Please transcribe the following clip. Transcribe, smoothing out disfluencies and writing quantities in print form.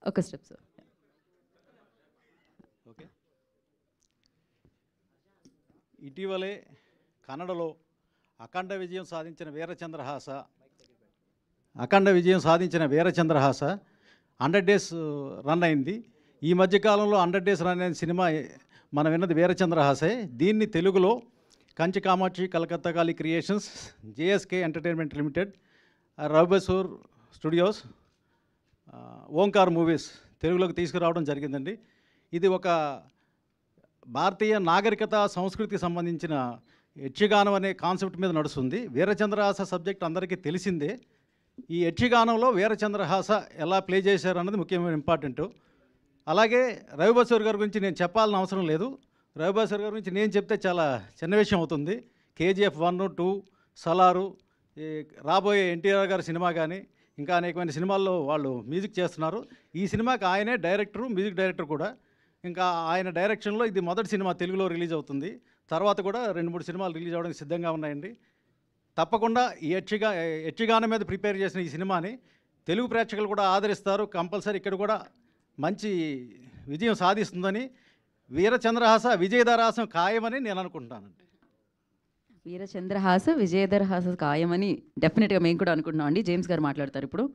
ఒక step sir. Okay. ఇటీవలే కన్నడలో అఖండ విజయం సాధించిన వీరచంద్రహాస 100 డేస్ రన్ అయింది. ఈ మధ్యకాలంలో 100 డేస్ రన్ అయిన సినిమా మనం విన్నది వీరచంద్రహాసే. దీన్ని తెలుగులో Kanchi Kamakshi Kalkatta Kali creations, JSK entertainment limited, Ravibasur studios, Omkar movies తెలుగులోకి తీసుకురావడం జరిగిందండి. ఇది ఒక భారతీయ నాగరికత సంస్కృతికి సంబంధించిన యక్షగానం అనే కాన్సెప్ట్ మీద నడుస్తుంది. వీరచంద్రహాస సబ్జెక్ట్ అందరికీ తెలిసిందే. ఈ యక్షగానంలో వీరచంద్రహాస ఎలా ప్లే చేశారు అన్నది ముఖ్యమైన ఇంపార్టెంట్. అలాగే రవిబసూర్ గారి గురించి నేను చెప్పాలని అవసరం లేదు. రవిబసూర్ గారి గురించి నేను చెప్తే చాలా చిన్న విషయం అవుతుంది. KGF 1, 2, సలారు, ఈ రాబోయే ఎన్టీఆర్ గారి సినిమా కానీ ఇంకా అనేకమైన సినిమాల్లో వాళ్ళు మ్యూజిక్ చేస్తున్నారు. ఈ సినిమాకి ఆయనే డైరెక్టరు, మ్యూజిక్ డైరెక్టర్ కూడా. ఇంకా ఆయన డైరెక్షన్లో ఇది మొదటి సినిమా తెలుగులో రిలీజ్ అవుతుంది. తర్వాత కూడా 2-3 సినిమాలు రిలీజ్ అవ్వడానికి సిద్ధంగా ఉన్నాయండి. తప్పకుండా ఈ యక్షగానం మీద ప్రిపేర్ చేసిన ఈ సినిమాని తెలుగు ప్రేక్షకులు కూడా ఆదరిస్తారు. కంపల్సరీ ఇక్కడ కూడా మంచి విజయం సాధిస్తుందని, వీరచంద్రహాస విజయదరాసం ఖాయమని నేను అనుకుంటున్నానండి. వీరచంద్రహాస విజయధరహాస ఖాయమని డెఫినెట్గా మేము కూడా అనుకుంటున్నాం అండి. జేమ్స్ గారు మాట్లాడతారు ఇప్పుడు.